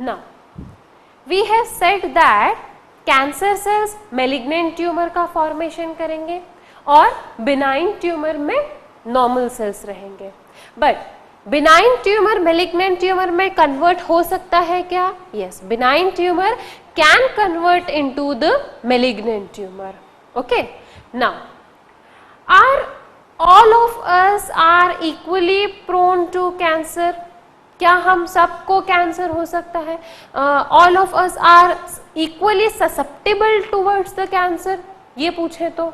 Now we have said that cancer cells malignant tumour का formation करेंगे और benign tumour में नॉर्मल सेल्स रहेंगे, but benign tumour malignant tumour में convert हो सकता है क्या? Yes, benign tumour can convert into the malignant tumour. Okay, now are all of us are equally prone to cancer? क्या हम सबको कैंसर हो सकता है? All of us are equally susceptible towards the cancer, ये पूछे तो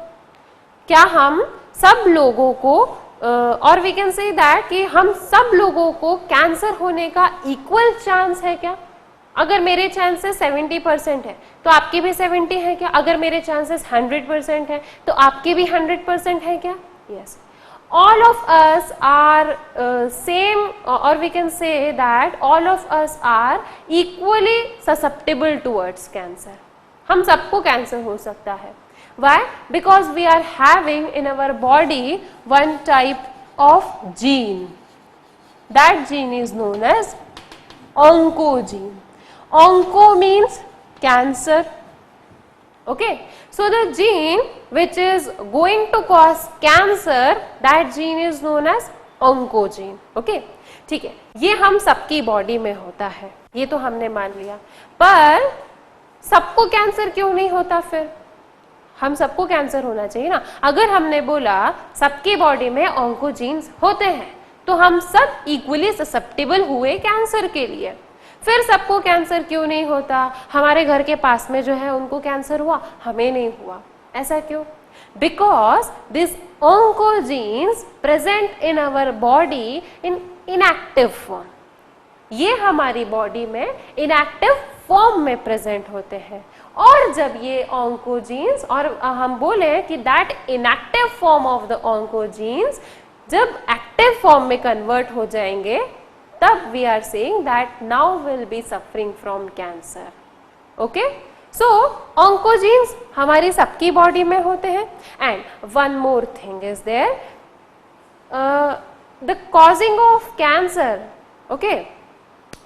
क्या हम सब लोगों को और वी कैन से दैट कि हम सब लोगों को कैंसर होने का इक्वल चांस है क्या? अगर मेरे चांसेस 70% है तो आपके भी 70 है क्या? अगर मेरे चांसेस 100% है तो आपके भी 100% है क्या? Yes, all of us are same, or we can say that all of us are equally susceptible towards cancer. हम सबको कैंसर हो सकता है. Why? Because we are having in our body one type of gene. That gene is known as oncogene. Onco means cancer. Okay, so the gene which is going to cause cancer, that gene is known as oncogene. Okay, ठीक है, ये हम सबकी body में होता है, ये तो हमने मान लिया, पर सबको कैंसर क्यों नहीं होता? फिर हम सबको कैंसर होना चाहिए ना. अगर हमने बोला सबकी बॉडी में ऑन्कोजीन्स होते हैं तो हम सब इक्वली ससेप्टेबल हुए कैंसर के लिए. फिर सबको कैंसर क्यों नहीं होता? हमारे घर के पास में जो है उनको कैंसर हुआ, हमें नहीं हुआ, ऐसा क्यों? Because this oncogenes present in our body in inactive form. ये हमारी बॉडी में इनएक्टिव फॉर्म में प्रेजेंट होते हैं. और जब ये ऑन्कोजीन्स, और हम बोले कि that inactive form of the oncogenes जब एक्टिव फॉर्म में कन्वर्ट हो जाएंगे, तब we are saying that now will be suffering from cancer. Okay, so oncogenes हमारी सबकी बॉडी में होते हैं. And one more thing is there, the causing of cancer, okay,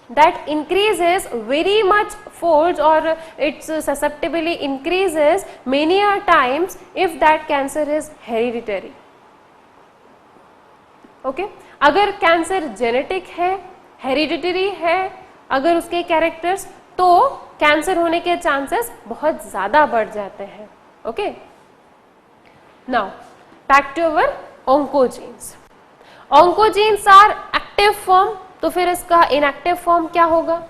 that increases very much folds, or its susceptibility increases many a times if that cancer is hereditary. Okay, अगर cancer genetic है, hereditary है, अगर उसके characters, तो cancer होने के chances बहुत ज्यादा बढ़ जाते हैं. Okay, now back to our oncogenes. Oncogenes are active form, तो फिर इसका इनएक्टिव फॉर्म क्या होगा?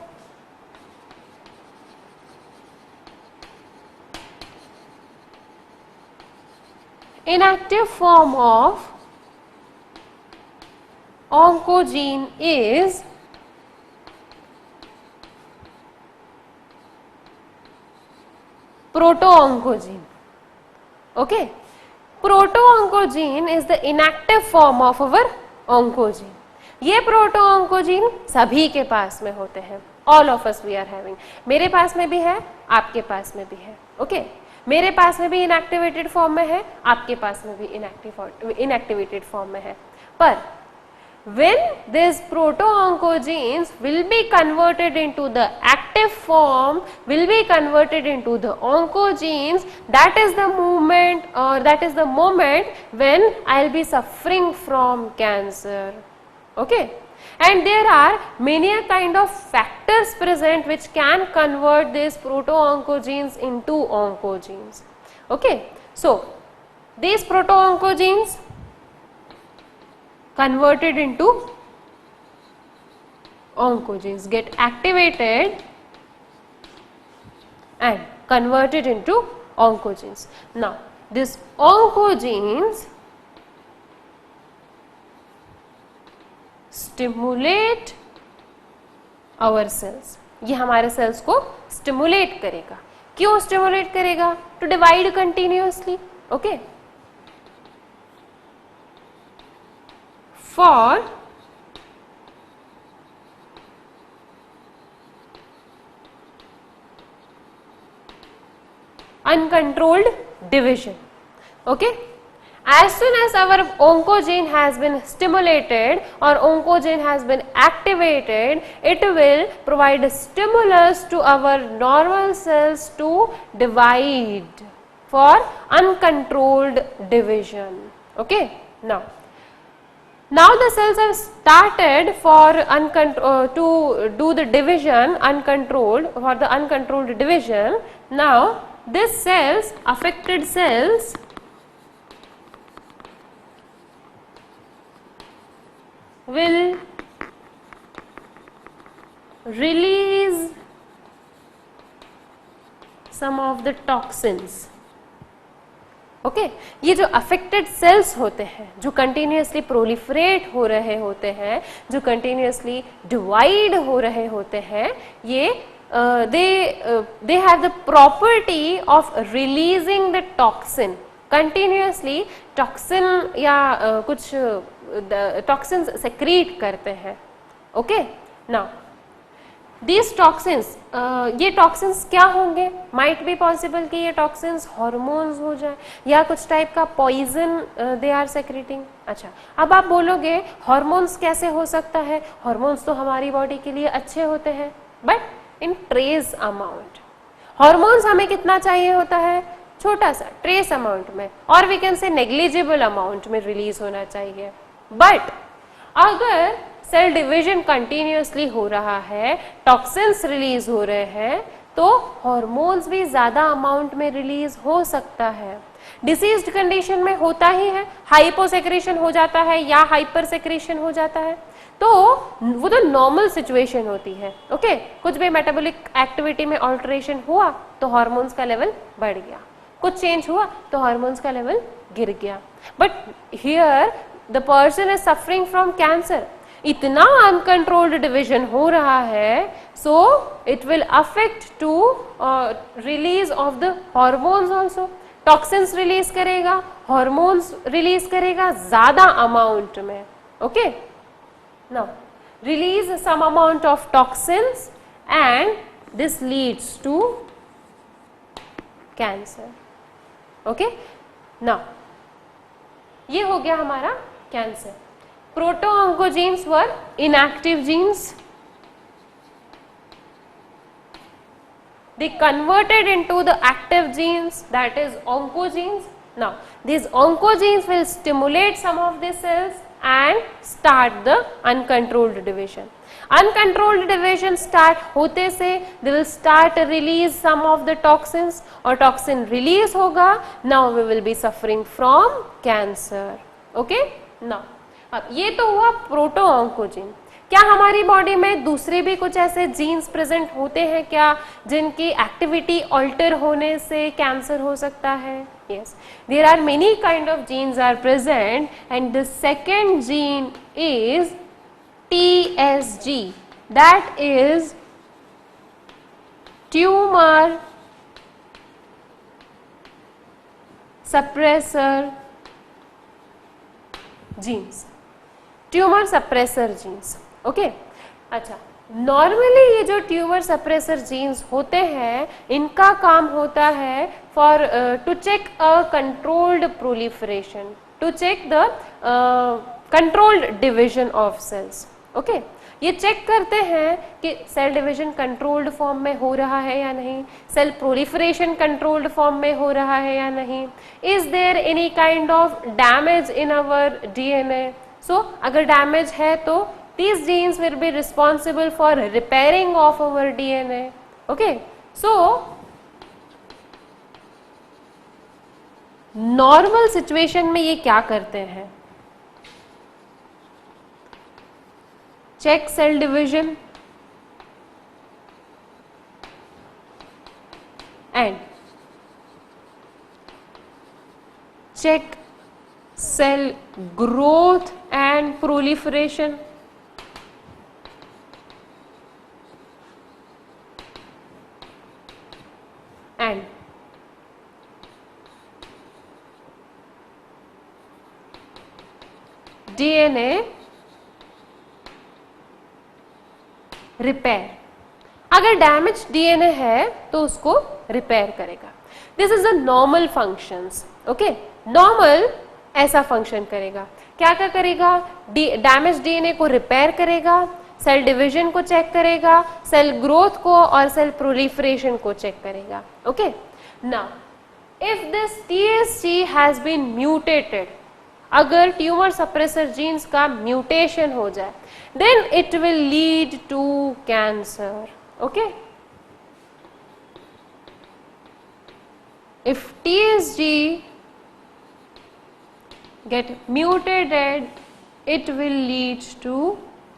Inactive form of oncogene is proto-oncogene. Okay, proto-oncogene is the inactive form of our oncogene. ये proto-oncogene सभी के पास में होते हैं. All of us we are having. मेरे पास में भी है, आपके पास में भी है. Okay, मेरे पास में भी इनएक्टिवेटेड फॉर्म में है, आपके पास में भी इनएक्टिवेटेड फॉर्म में है. पर when these proto-oncogenes will be converted into the active form, will be converted into the oncogenes, that is the moment, or that is the moment when I'll be suffering from cancer. Okay, and there are many a kind of factors present which can convert these proto-oncogenes into oncogenes. Okay, so these proto-oncogenes converted into oncogenes get activated and converted into oncogenes. Now these oncogenes stimulate our cells. ये हमारे sales को stimulate करेगा. क्यों stimulate करेगा? To divide continuously. Okay, for uncontrolled division. Okay, as soon as our oncogene has been stimulated or oncogene has been activated, it will provide a stimulus to our normal cells to divide for uncontrolled division. Okay, now the cells have started for to do the division uncontrolled, for the uncontrolled division. Now these cells, affected cells, will release some of the toxins. Okay ये जो affected sales होते हैं, जो continuously proliferate हो रहे होते हैं, जो कंटिन्यूसली डिवाइड हो रहे होते हैं, ये they have the property of releasing the toxin continuously. Toxin या कुछ टॉक्सिन्स सेक्रीट करते हैं. ओके, नाउ these toxins, ये टॉक्सिन्स क्या होंगे? माइट बी पॉसिबल कि ये टॉक्सिन्स हॉर्मोन्स हो जाए या कुछ टाइप का पॉइजन दे आर सेक्रेटिंग. अच्छा, अब आप बोलोगे हॉर्मोन्स कैसे हो सकता है? हॉर्मोन्स तो हमारी बॉडी के लिए अच्छे होते हैं, but in trace amount. Hormones हमें कितना चाहिए होता है? छोटा सा ट्रेस अमाउंट में, और we can say negligible amount में रिलीज होना चाहिए. बट अगर सेल डिवीजन कंटिन्यूसली हो रहा है, टॉक्सिन्स रिलीज हो रहे हैं, तो हॉर्मोन्स भी ज्यादा अमाउंट में रिलीज हो सकता है. डिसीज्ड कंडीशन में होता ही है, हाइपोसेक्रेशन हो जाता है या हाइपर सेक्रेशन हो जाता है, तो वो तो नॉर्मल सिचुएशन होती है. ओके, कुछ भी मेटाबॉलिक एक्टिविटी में ऑल्टरेशन हुआ तो हॉर्मोन्स का लेवल बढ़ गया, कुछ चेंज हुआ तो हॉर्मोन्स का लेवल गिर गया. But here the person is suffering from cancer. इतना अनकंट्रोल्ड डिवीजन हो रहा है, so it will affect to release of the hormones also. Toxins release करेगा, हॉर्मोन्स रिलीज करेगा ज्यादा अमाउंट में. Okay, now release some amount of toxins and this leads to cancer. Okay, now ये हो गया हमारा cancer. Proto-oncogenes were inactive genes. They converted into the active genes, that is oncogenes. Now, these oncogenes will stimulate some of the cells and start the uncontrolled division. Uncontrolled division start होते से they will start release some of the toxins, और toxin release होगा. Now we will be suffering from cancer. Okay? Now अब ये तो हुआ proto oncogene. क्या हमारी बॉडी में दूसरे भी कुछ ऐसे जीन्स प्रेजेंट होते हैं क्या, जिनकी एक्टिविटी ऑल्टर होने से कैंसर हो सकता है? Yes, there are many kind of genes are present and the second gene is TSG, that is tumour suppressor genes. Tumour suppressor genes. Okay, अच्छा, नॉर्मली ये जो ट्यूमर सप्रेसर जीन्स होते हैं, इनका काम होता है for to check a controlled proliferation, to check the controlled division of cells. Okay, ये चेक करते हैं कि सेल डिवीजन कंट्रोल्ड फॉर्म में हो रहा है या नहीं, सेल प्रोलिफरेशन कंट्रोल्ड फॉर्म में हो रहा है या नहीं, is there any kind of damage in our DNA. So, अगर डैमेज है तो these genes will be responsible for repairing of our DNA. Okay, so normal situation में ये क्या करते हैं? Check cell division and check cell growth and proliferation. And DNA repair. अगर damage DNA है तो उसको रिपेयर करेगा. This is the normal functions. Okay, normal ऐसा फंक्शन करेगा। क्या क्या करेगा? डैमेज डीएनए को रिपेयर करेगा, सेल डिवीजन को चेक करेगा, सेल ग्रोथ को और सेल प्रोलिफरेशन को चेक करेगा। Okay, now if this TSG has been mutated, अगर ट्यूमर सप्रेसर जीन्स का म्यूटेशन हो जाए, then it will lead to cancer. Okay, if TSG get mutated, it will lead to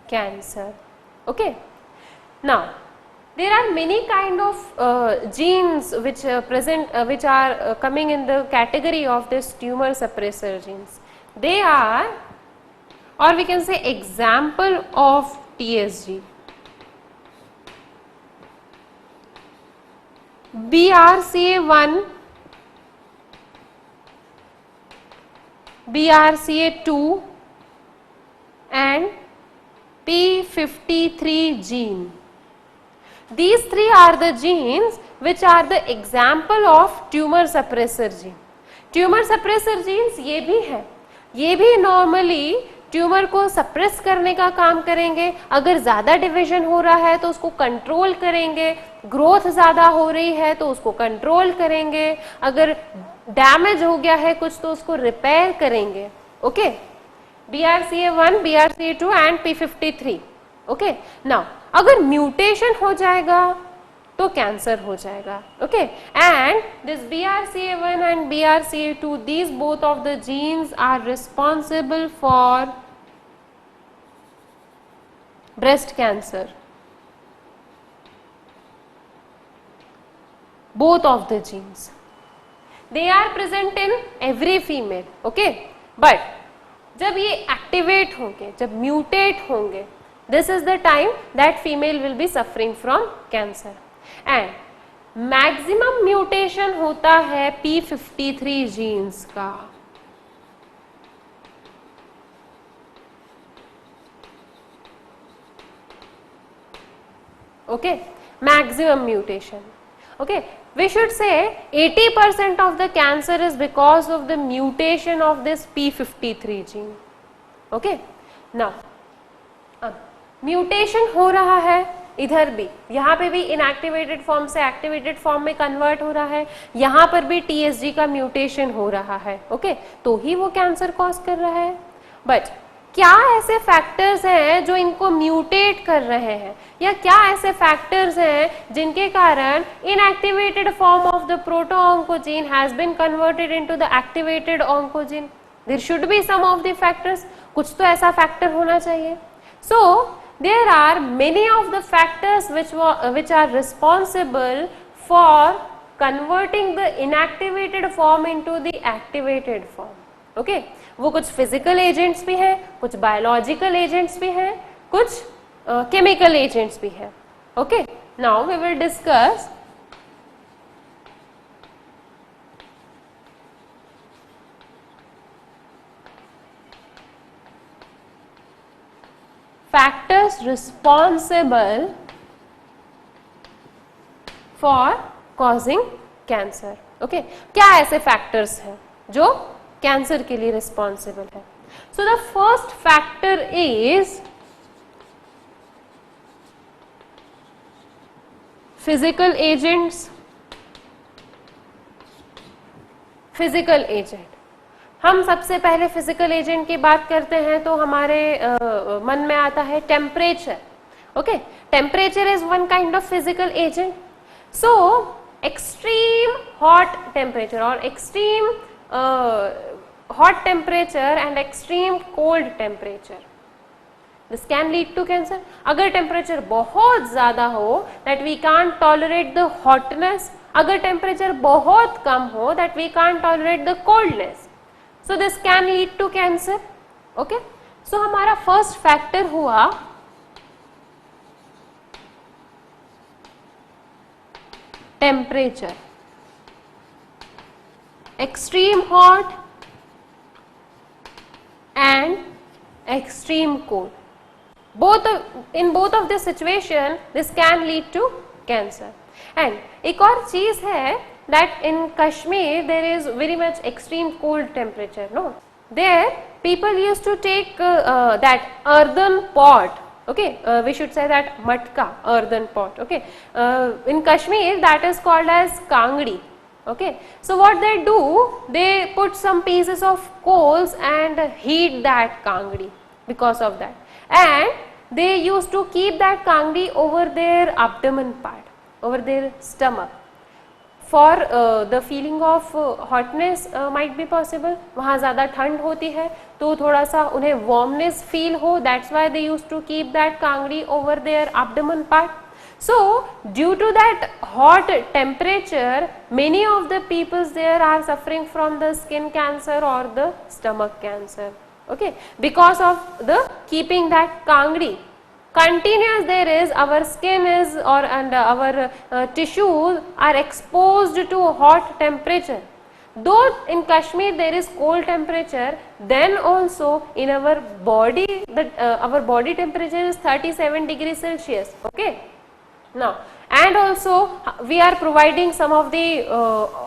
cancer. Okay, now there are many kind of genes which which are coming in the category of this tumor suppressor genes. They are, or we can say, example of TSG: BRCA1, BRCA2 and P53 gene. These three are the genes which are the example of tumor suppressor gene. Tumor suppressor genes ये भी है, ये भी normally tumour को suppress करने का काम करेंगे। अगर ज़्यादा डिवीजन हो रहा है तो उसको कंट्रोल करेंगे, ग्रोथ ज़्यादा हो रही है तो उसको कंट्रोल करेंगे, अगर डैमेज हो गया है कुछ तो उसको रिपेयर करेंगे। Okay, BRCA1, BRCA2 and P53। Okay, now अगर म्यूटेशन हो जाएगा तो कैंसर हो जाएगा। Okay, and this BRCA1 and BRCA2, these both of the genes are responsible for breast cancer. Both of the genes, they are present in every female. Okay, but जब ये activate होंगे, जब mutate होंगे, this is the time that female will be suffering from cancer. And maximum mutation होता है P53 genes का। Okay, maximum mutation. Okay, we should say 80% of the cancer is because of the mutation of this P53 gene. Okay, now mutation हो रहा है इधर भी, यहाँ पे भी इनएक्टिवेटेड फॉर्म से एक्टिवेटेड फॉर्म में कन्वर्ट हो रहा है, यहाँ पर भी TSG का म्यूटेशन हो रहा है। ओके, तो ही वो कैंसर कॉज कर रहा है। बट क्या ऐसे फैक्टर्स हैं जो इनको म्यूटेट कर रहे हैं, या क्या ऐसे फैक्टर्स हैं जिनके कारण inactivated form of the proto oncogene has been converted into the activated oncogene? There should be some of the factors, कुछ तो ऐसा फैक्टर होना चाहिए। सो there are many of the factors which are responsible for converting the inactivated form into the activated form. Okay, वो कुछ physical agents भी हैं, कुछ biological agents भी हैं, कुछ chemical agents भी हैं। Okay, now we will discuss factors responsible for causing cancer. Okay, क्या ऐसे factors हैं जो कैंसर के लिए responsible है? So the first factor is physical agents. Physical agent, हम सबसे पहले फिजिकल एजेंट की बात करते हैं तो हमारे मन में आता है temperature. Okay, temperature is one kind of physical agent. So extreme hot temperature और extreme hot temperature and extreme cold temperature, this can lead to cancer. अगर टेम्परेचर बहुत ज्यादा हो that we can't tolerate the hotness, अगर temperature बहुत कम हो that we can't tolerate the coldness, so this can lead to cancer. Okay, so हमारा first factor हुआ temperature, extreme hot and extreme cold. In both of this situation this can lead to cancer. And एक और चीज है that in Kashmir there is very much extreme cold temperature, no? there people used to take that earthen pot, okay, we should say that matka, earthen pot, okay, in Kashmir that is called as kangdi, okay. So what they do, they put some pieces of coals and heat that kangdi because of that, and they used to keep that kangdi over their abdomen part, over their stomach, for the feeling of hotness might be possible, वहाँ ज़्यादा ठंड होती है तो थोड़ा सा उन्हें warmness feel हो, that's why they used to keep that kangdi over their abdomen part. So due to that hot temperature, many of the peoples there are suffering from the skin cancer or the stomach cancer, okay, because of the keeping that kangdi continuous. There is our skin is or and our tissues are exposed to hot temperature. Though in Kashmir there is cold temperature, then also in our body our body temperature is 37 degrees Celsius, okay. Now and also we are providing some of the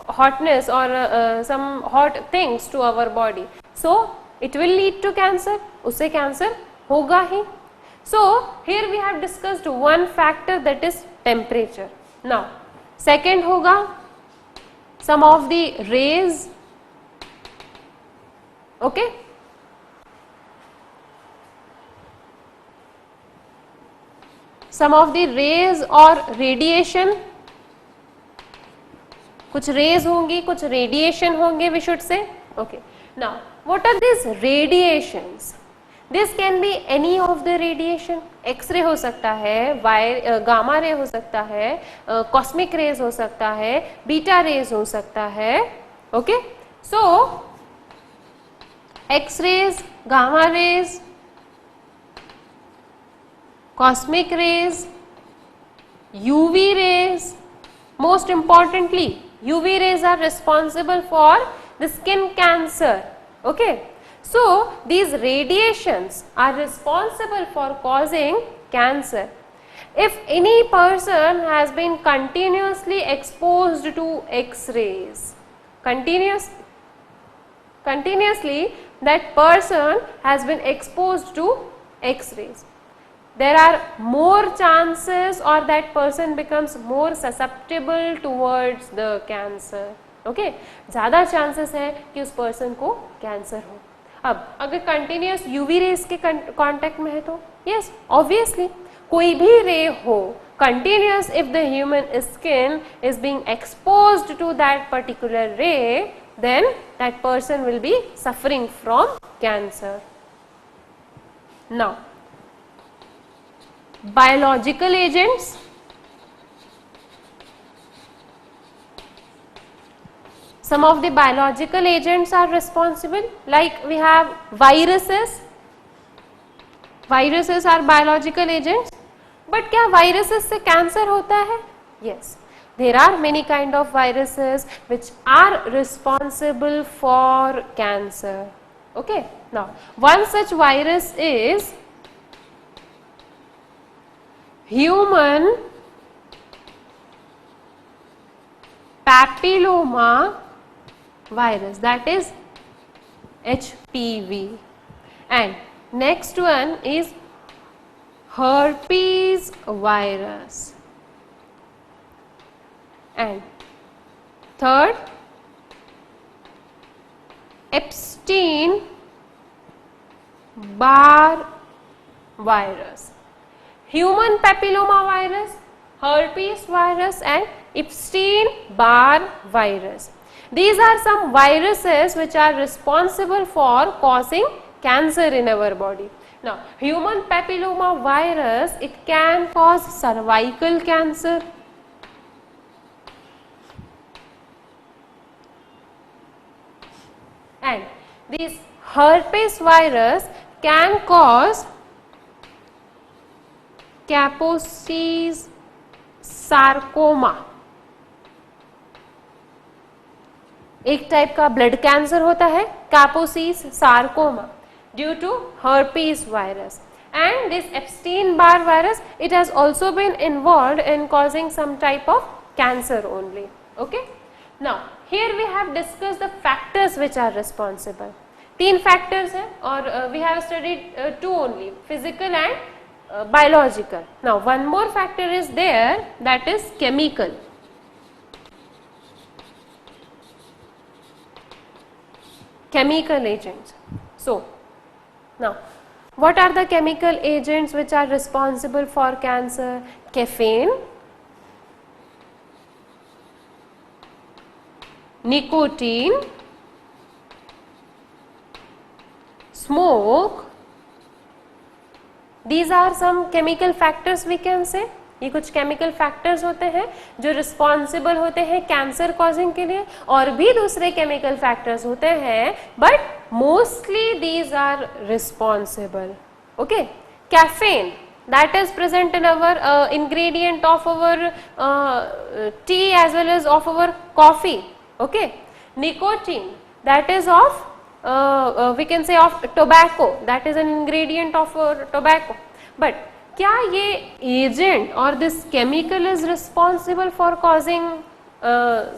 hotness or some hot things to our body, so it will lead to cancer, usse cancer hoga hi. So here we have discussed one factor, that is temperature. Now second hoga some of the rays, okay. Some of the rays or radiation, कुछ rays होंगी, कुछ radiation होंगे, we should say, okay. Now what are these radiations? This can be any of the radiation. X ray हो सकता है, gamma ray हो सकता है, कॉस्मिक रेज हो सकता है, बीटा रेज हो सकता है, okay. So X rays, gamma rays, cosmic rays, UV rays. Most importantly, UV rays are responsible for the skin cancer, okay. So these radiations are responsible for causing cancer. If any person has been continuously exposed to X-rays, continuously that person has been exposed to X-rays, there are more chances or that person becomes more susceptible towards the cancer, okay. ज़्यादा chances है कि उस person को cancer हो. अब अगर continuous UV rays के contact में है तो यस ऑब्वियसली कोई भी रे हो continuous, if the human skin is being exposed to that particular ray, then that person will be suffering from cancer. Now biological agents, some of the biological agents are responsible, like we have viruses. Viruses are biological agents, but क्या viruses से cancer होता है? Yes, there are many kind of viruses which are responsible for cancer, okay. Now one such virus is human papilloma virus, that is HPV, and next one is herpes virus, and third Epstein-Barr virus. Human papilloma virus, herpes virus and Epstein-Barr virus. These are some viruses which are responsible for causing cancer in our body. Now, human papilloma virus, it can cause cervical cancer, and this herpes virus can cause Kaposi's sarcoma. एक type का blood cancer होता है Kaposi's sarcoma due to herpes virus, and this Epstein-Barr virus, it has also been involved in causing some type of cancer only, okay. Now here we have discussed the factors which are responsible. तीन factors है और we have studied two only, physical and biological. Now one more factor is there, that is chemical. Chemical agents. So now what are the chemical agents which are responsible for cancer? Caffeine, nicotine, smoke. These are some chemical factors we can say. ये कुछ chemical factors होते हैं जो responsible होते हैं cancer causing के लिए, और भी दूसरे केमिकल फैक्टर्स होते हैं, but mostly these are responsible. Okay, caffeine, that is present in our ingredient of our tea as well as of our coffee. Okay, nicotine, that is of we can say of tobacco, that is an ingredient of tobacco. But क्या ये agent और this chemical is responsible for causing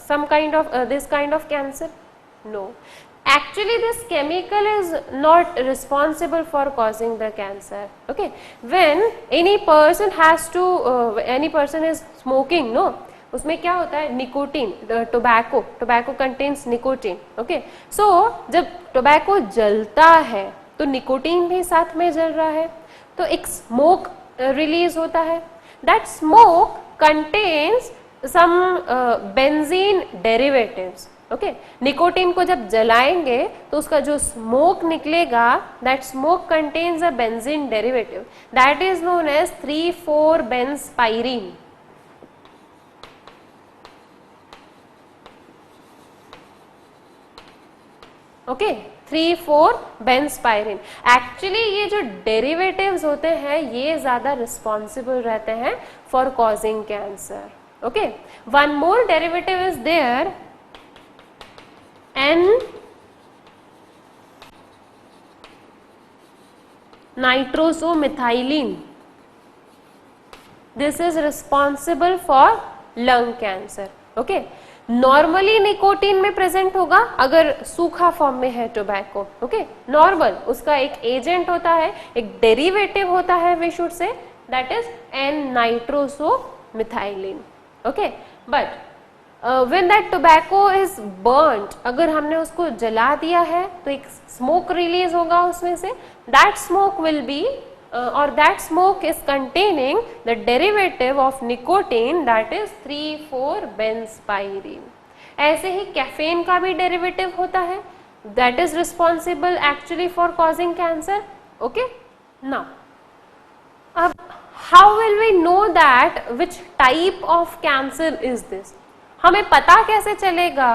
some kind of this kind of cancer? No, actually this chemical is not responsible for causing the cancer. Okay, when any person has to any person is smoking, no, उसमें क्या होता है, nicotine, tobacco contains nicotine. Okay, so जब tobacco जलता है तो nicotine भी साथ में जल रहा है, तो एक स्मोक रिलीज होता है. That smoke contains some benzene derivatives. Okay, nicotine को जब जलाएंगे तो उसका जो स्मोक निकलेगा, that smoke contains a benzene derivative, that is known as 3,4-benspyrene. Okay, 3,4-benspyrene. Actually ये जो डेरिवेटिव्स होते हैं ये ज्यादा रिस्पॉन्सिबल रहते हैं for causing cancer. Okay, one more derivative is there, N nitrosomethylene. This is responsible for lung cancer. Okay, normally nicotine में present होगा अगर सूखा फॉर्म में है टोबैको. ओके, नॉर्मल उसका एक एजेंट होता है, एक डेरिवेटिव होता है, we should say, that is N-nitrosomethylene. Okay, but when that tobacco is burned, अगर हमने उसको जला दिया है तो एक स्मोक रिलीज होगा उसमें से. That smoke will be or that smoke is containing the derivative of nicotine, that is 3,4-benspyrene. ऐसे ही कैफीन का भी डेरिवेटिव होता है, that is responsible actually for causing cancer. Okay, now अब how will we know that which type of cancer is this? हमें पता कैसे चलेगा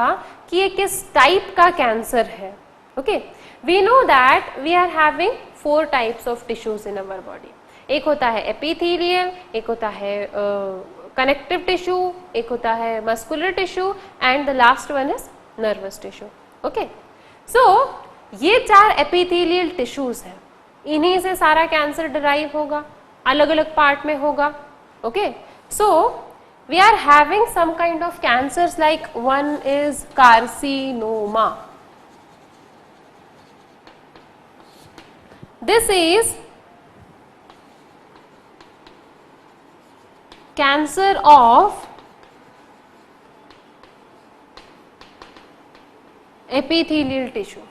कि ये किस टाइप का कैंसर है? Okay, we know that we are having 4 types of tissues in our body. एक होता है एपिथेलियल, एक होता है कनेक्टिव टिश्यू, एक होता है muscular tissue, and the last one is nervous tissue. Okay, so ये 4 एपिथेलियल टिश्यूज हैं, इन्हीं से सारा कैंसर डिराइव होगा, अलग अलग पार्ट में होगा. Okay, so we are having some kind of cancers, like one is carcinoma. This is cancer of epithelial tissue.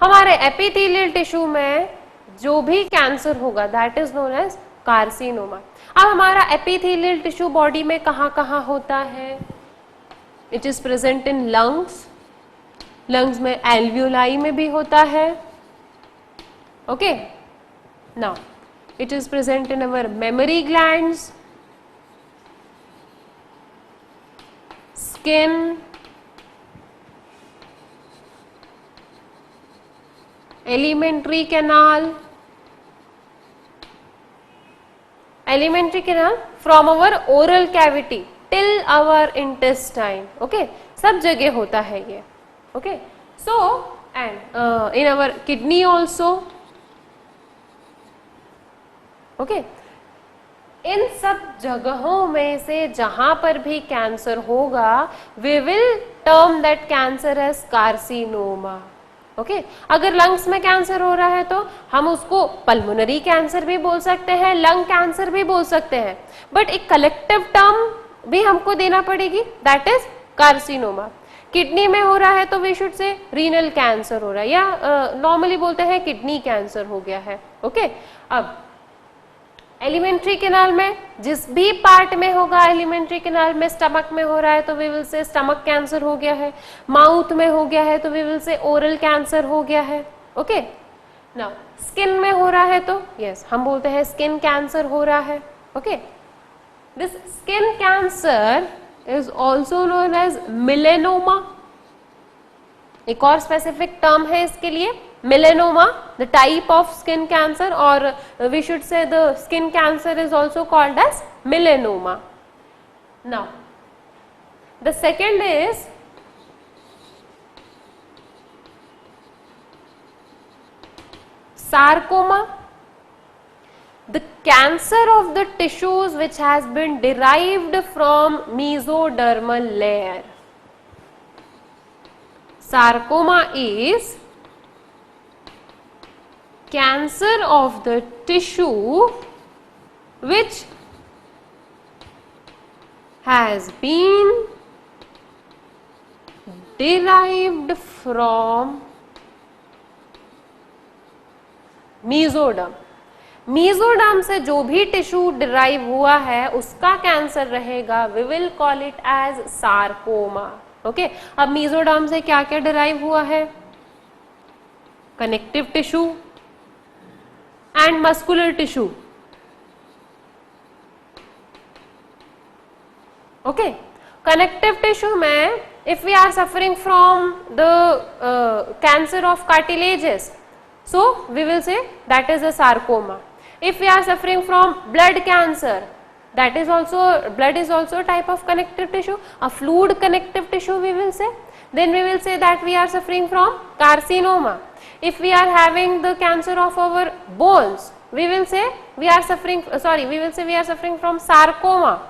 हमारे epithelial tissue में जो भी कैंसर होगा that is known as carcinoma. अब हमारा epithelial tissue बॉडी में कहाँ कहाँ होता है? It is present in lungs. lungs में alveoli में भी होता है. Okay, now it is present in our mammary glands, skin, alimentary canal from our oral cavity till our intestine. Okay, सब जगह होता है ये. Okay, so and in our kidney also. Okay, इन सब जगहों में से जहां पर भी कैंसर होगा, we will term that cancer as carcinoma. Okay अगर लंग्स में कैंसर हो रहा है तो हम उसको पल्मोनरी कैंसर भी बोल सकते हैं, लंग कैंसर भी बोल सकते हैं, बट एक कलेक्टिव टर्म भी हमको देना पड़ेगी, दैट इज कार्सिनोमा। किडनी में हो रहा है तो we should say renal cancer हो रहा है, या नॉर्मली बोलते हैं किडनी कैंसर हो गया है। ओके अब एलिमेंट्री कैनाल में जिस भी पार्ट में होगा, एलिमेंट्री कैनाल में स्टमक में हो रहा है तो we will say stomach cancer हो गया है, माउथ में हो गया है तो we will say oral cancer हो गया है। ओके नाउ स्किन में हो रहा है तो यस हम बोलते हैं स्किन कैंसर हो रहा है। Okay this skin cancer is also known as melanoma. एक और स्पेसिफिक टर्म है इसके लिए, melanoma, the type of skin cancer, or we should say the skin cancer is also called as melanoma. Now the second is sarcoma, the cancer of the tissues which has been derived from mesodermal layer. Sarcoma is cancer of the tissue which has been derived from mesoderm। mesoderm से जो भी tissue derive हुआ है उसका cancer रहेगा, we will call it as sarcoma। Okay अब mesoderm से क्या क्या डिराइव हुआ है, connective tissue and muscular tissue। okay connective tissue में if we are suffering from the cancer of cartilages, so we will say that is a sarcoma। if we are suffering from blood cancer, that is also, blood is also a type of connective tissue, a fluid connective tissue we will say, then we will say that we are suffering from carcinoma। if we are having the cancer of our bones, we will say we are suffering, we will say we are suffering from sarcoma।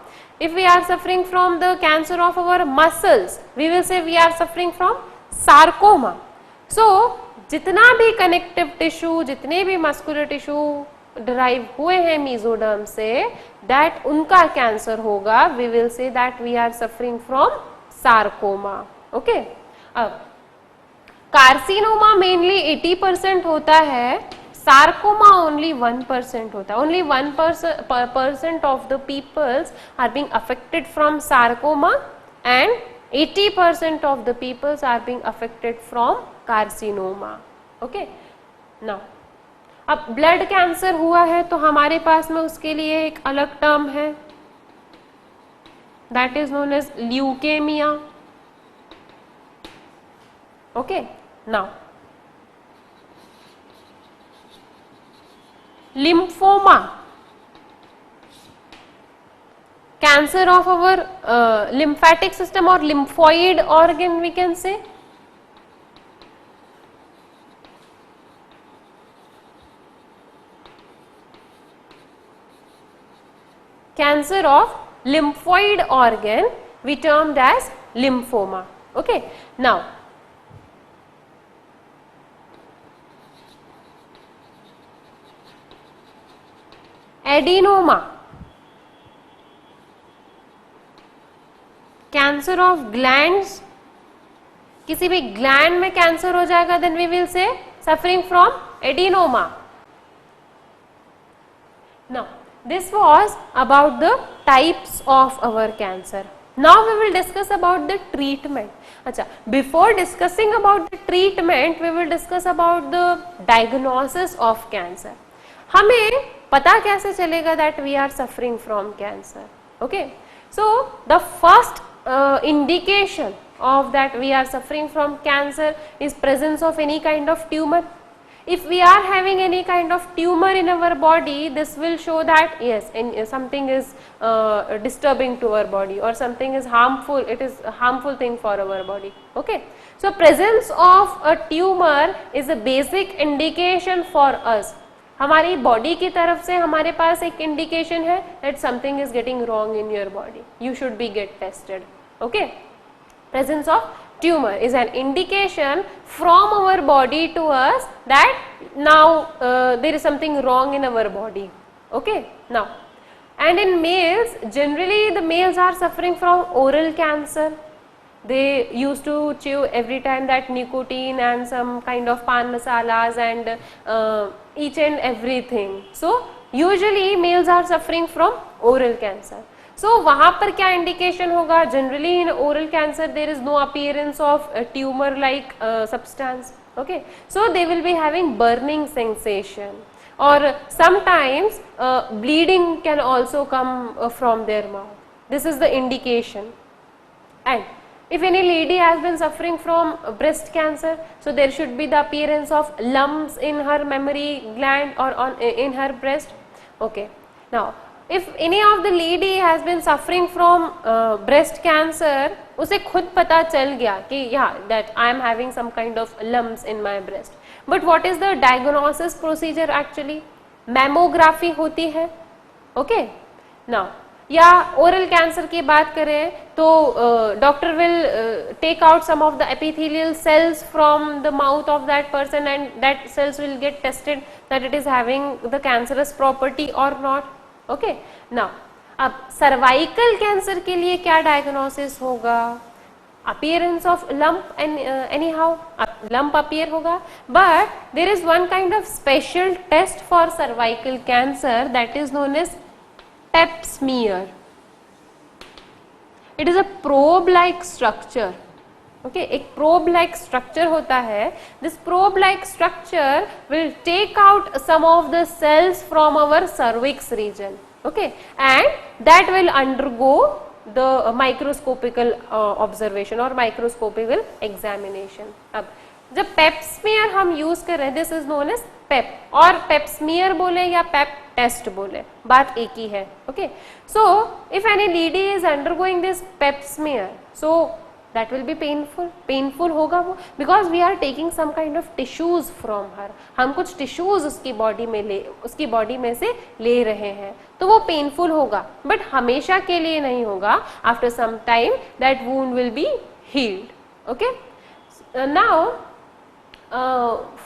if we are suffering from the cancer of our muscles, we will say we are suffering from sarcoma। so जितना भी connective tissue, जितने भी muscular tissue derive हुए हैं mesoderm से, that उनका cancer होगा, we will say that we are suffering from sarcoma. Okay अब कार्सिनोमा मेनली 80% होता है, सार्कोमा ओनली 1% होता है। Only 1% of the peoples are being affected from sarcoma and 80% of the peoples are being affected from carcinoma। okay now अब blood cancer हुआ है तो हमारे पास में उसके लिए एक अलग टर्म है, that is known as leukaemia. okay now lymphoma, cancer of our lymphatic system or lymphoid organ we can say। cancer of lymphoid organ we termed as lymphoma। okay now adenoma, cancer of glands, किसी भी gland में cancer हो जाएगा then we will say suffering from adenoma. Now this was about the types of our cancer. Now we will discuss about the treatment. अच्छा, before discussing about the treatment we will discuss about the diagnosis of cancer. हमें पता कैसे चलेगा that we are suffering from cancer? Okay so the first indication of that we are suffering from cancer is presence of any kind of tumor। if we are having any kind of tumor in our body, this will show that yes, something is disturbing to our body or something is harmful, it is a harmful thing for our body। okay so presence of a tumor is a basic indication for us। हमारी body की तरफ से हमारे पास एक indication है that something is getting wrong in your body, you should be get tested। okay presence of tumor is an indication from our body to us that now there is something wrong in our body. Okay, now, and in males, generally the males are suffering from oral cancer. They used to chew every time that nicotine and some kind of pan masalas and each and everything. So usually males are suffering from oral cancer. So वहाँ पर क्या indication होगा? Generally in oral cancer there is no appearance of tumour like substance. Okay, so they will be having burning sensation और sometimes bleeding can also come from their mouth. This is the indication. And if any lady has been suffering from breast cancer, so there should be the appearance of lumps in her mammary gland or in her breast. Okay, now if any of the lady has been suffering from breast cancer, उसे खुद पता चल गया कि yeah that I am having some kind of lumps in my breast. But what is the diagnosis procedure actually? Mammography होती है. Okay, now या oral cancer की बात करें तो doctor will take out some of the epithelial cells from the mouth of that person and that cells will get tested that it is having the cancerous property और not. Okay, now अब cervical cancer के लिए क्या diagnosis होगा? appearance of lump and anyhow lump appear होगा, but there is one kind of special test for cervical cancer that is known as pap smear. It is a probe like structure. Okay, एक probe like structure होता है. This probe like structure will take out some of the cells from our cervix region. Okay, and that will undergo the microscopical observation or microscopical examination. अब जब पेप smear हम use कर रहे हैं, this is known as पेप, और पेप smear बोले या Pap test बोले, बात एक ही है. Okay, so if any lady is undergoing this Pep smear, so that will be painful होगा वो, because we are taking some kind of tissues from her. हम कुछ tissues उसकी बॉडी में से ले रहे हैं, तो वो painful होगा, but हमेशा के लिए नहीं होगा. After some time that wound will be healed. Okay, now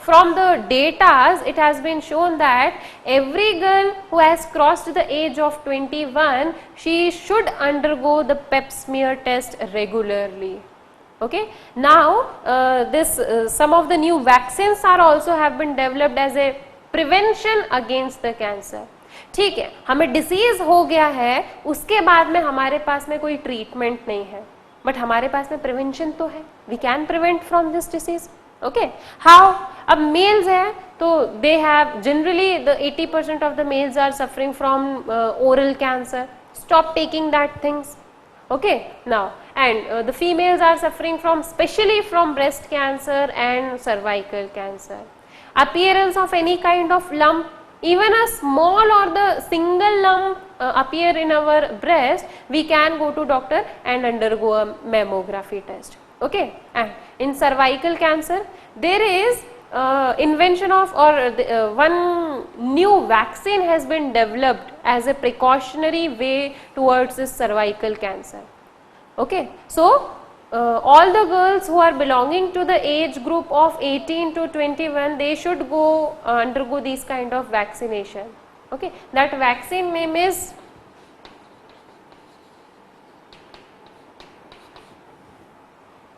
from the data it has been shown that every girl who has crossed the age of 21, she should undergo the pap smear test regularly. Okay, now some of the new vaccines are also have been developed as a prevention against the cancer. ठीक है, हमें disease हो गया है, उसके बाद में हमारे पास में कोई ट्रीटमेंट नहीं है, बट हमारे पास में प्रिवेंशन तो है. We can prevent from this disease. Okay, how? अब मेल्स हैं तो they have generally the 80% of the males are suffering from oral cancer. Stop taking that things. Okay, now and the females are suffering from specially from breast cancer and cervical cancer. Appearance of any kind of lump, even a small or the single lump appear in our breast, we can go to doctor and undergo a mammography test. Okay, and in cervical cancer there is invention of one new vaccine has been developed as a precautionary way towards this cervical cancer. Okay, so all the girls who are belonging to the age group of 18 to 21, they should go undergo these kind of vaccination. Okay, that vaccine name is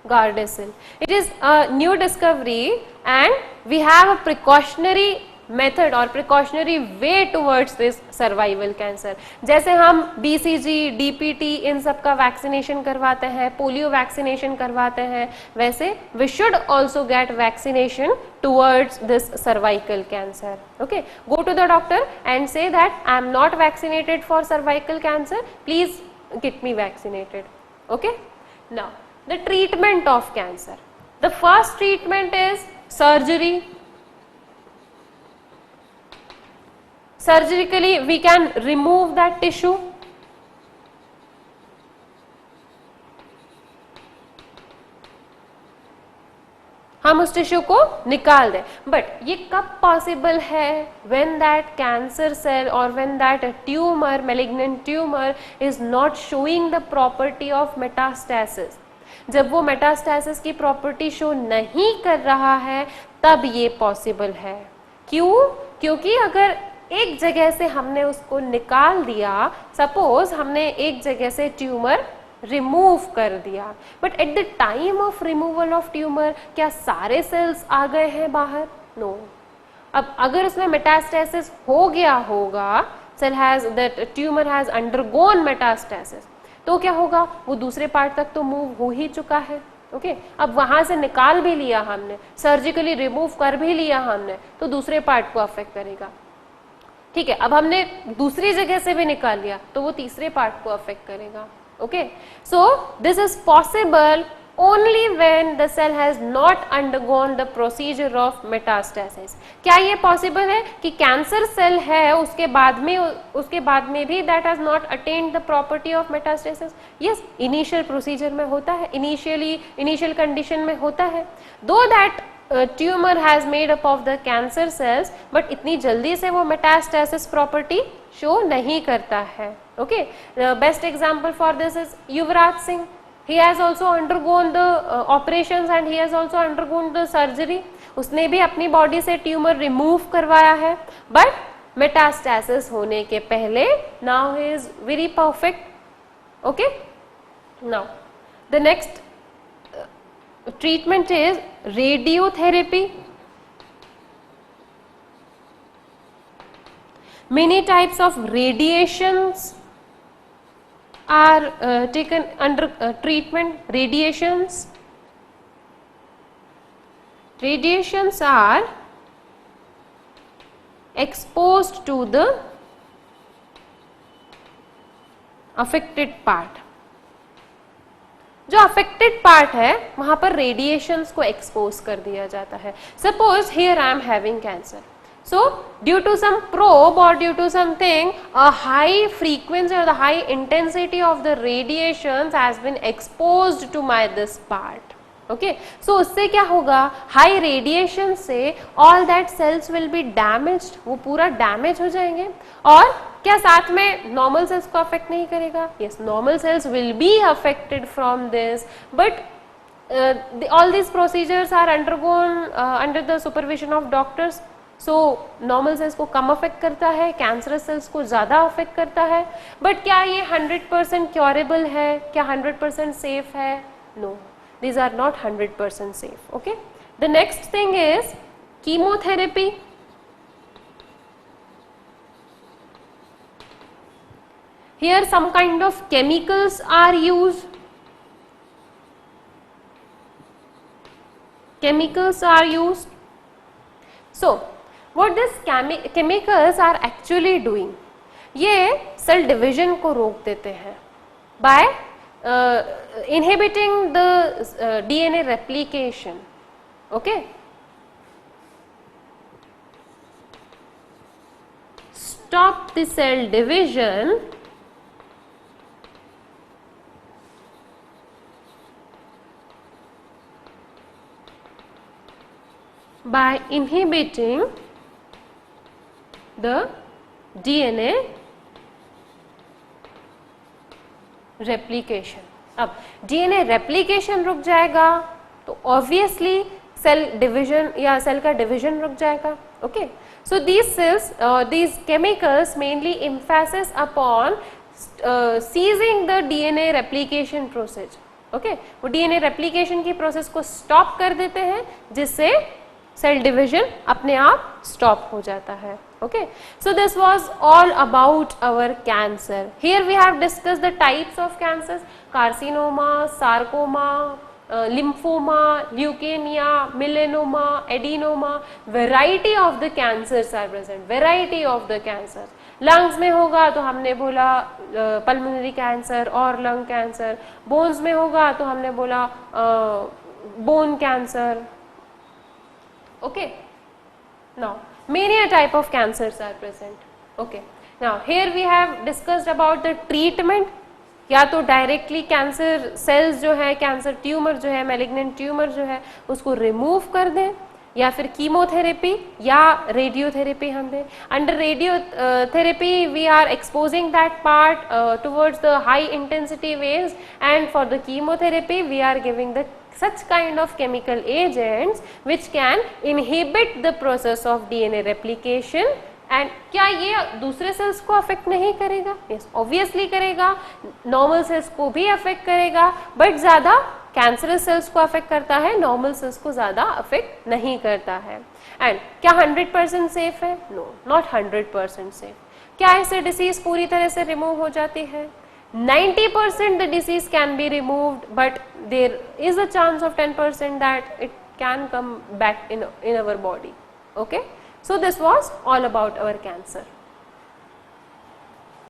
Gardasil. It is a new discovery and we have a precautionary method or precautionary way towards this cervical cancer. जैसे हम BCG, DPT इन सब का vaccination करवाते हैं, polio vaccination करवाते हैं, वैसे we should also get vaccination towards this cervical cancer. Okay, go to the doctor and say that I am not vaccinated for cervical cancer, please get me vaccinated. Okay, now the treatment of cancer. The first treatment is surgery. Surgically we can remove that tissue. हम उस tissue को निकाल दें, but ये कब possible है? When that cancer cell और when that tumour, malignant tumour is not showing the property of metastasis. जब वो मेटास्टेसिस की प्रॉपर्टी शो नहीं कर रहा है तब ये पॉसिबल है। क्यों? क्योंकि अगर एक जगह से हमने उसको निकाल दिया, सपोज हमने एक जगह से ट्यूमर रिमूव कर दिया, but at the time of removal of tumour क्या सारे सेल्स आ गए हैं बाहर? नो। अब अगर उसमें मेटास्टेसिस हो गया होगा, cell has that tumour has undergone metastasis, तो क्या होगा? वो दूसरे पार्ट तक तो मूव हो ही चुका है। ओके, अब वहां से निकाल भी लिया हमने, सर्जिकली रिमूव कर भी लिया हमने, तो दूसरे पार्ट को अफेक्ट करेगा। ठीक है, अब हमने दूसरी जगह से भी निकाल लिया तो वो तीसरे पार्ट को अफेक्ट करेगा। Okay, so this is possible only when the cell has not undergone the procedure of metastasis। क्या ये पॉसिबल है कि कैंसर सेल है उसके बाद में भी that has not attained the property of metastasis? yes, initial procedure में होता है, इनिशियल कंडीशन में होता है, though that tumour has made up of the cancer cells, but इतनी जल्दी से वो मेटास्टेसिस प्रॉपर्टी शो नहीं करता है। Okay, best example for this is Yuvraj Singh. He has also undergone the operations and he has also undergone the surgery। उसने भी अपनी बॉडी से ट्यूमर रिमूव करवाया है, बट मेटास्टेसिस होने के पहले now he is very perfect। okay, now the next treatment is radiotherapy। many types of radiations are taken under treatment। radiations are exposed to the affected part। जो affected part है वहां पर radiations को expose कर दिया जाता है। Suppose here I am having cancer, so due to some probe or due to something, a high frequency or the high intensity of the radiations has been exposed to my this part। okay, so उससे क्या होगा? high radiation से all that cells will be damaged, वो पूरा damage हो जाएंगे। और क्या साथ में नॉर्मल सेल्स को अफेक्ट नहीं करेगा? yes, normal cells will be affected from this, but all these procedures are undergone under the supervision of doctors। So normal sales को कम अफेक्ट करता है, कैंसरस सेल्स को ज़्यादा अफेक्ट करता है, बट क्या ये 100% क्योरेबल है? क्या 100% सेफ है? No, these are not 100% safe। okay, the next thing is chemotherapy। here some kind of chemicals are used। so what these chemicals are actually doing, ये सेल डिविजन को रोक देते हैं by inhibiting the DNA replication। okay, stop the cell division by inhibiting the DNA replication। अब DNA replication रुक जाएगा तो obviously cell division या सेल का डिविजन रुक जाएगा। Okay, so these chemicals mainly emphasis upon seizing the DNA replication process। Okay, वो DNA replication की प्रोसेस को स्टॉप कर देते हैं जिससे सेल डिविजन अपने आप स्टॉप हो जाता है। okay, so this was all about our cancer। here we have discussed the types of cancers: carcinoma, sarcoma, lymphoma, leukemia, melanoma, adenoma। variety of the cancers are present, variety of the cancers। Lungs में होगा तो हमने बोला pulmonary cancer और lung cancer, bones में होगा तो हमने बोला bone cancer. okay, now many a type of cancers are present। okay, now here we have discussed about the treatment। या तो डायरेक्टली कैंसर सेल्स जो है, कैंसर ट्यूमर जो है, मैलिग्नेंट ट्यूमर जो है उसको रिमूव कर दें, या फिर कीमोथेरेपी या रेडियोथेरेपी हम दें. Under radiotherapy we are exposing that part towards the high intensity waves, and for the chemotherapy we are giving the such kind of chemical agents which can inhibit the process of DNA replication. And क्या ये दूसरे sales को affect नहीं करेगा? Yes, obviously करेगा. Normal sales को भी affect करेगा, बट ज़्यादा कैंसरस सेल्स को अफेक्ट करता है, नॉर्मल सेल्स को ज़्यादा अफेक्ट नहीं करता है. एंड क्या 100% सेफ है? No, not 100% safe. क्या इससे डिसीज पूरी तरह से रिमूव हो जाती है? 90% the disease can be removed, but there is a chance of 10% that it can come back in our body. Okay, so this was all about our cancer.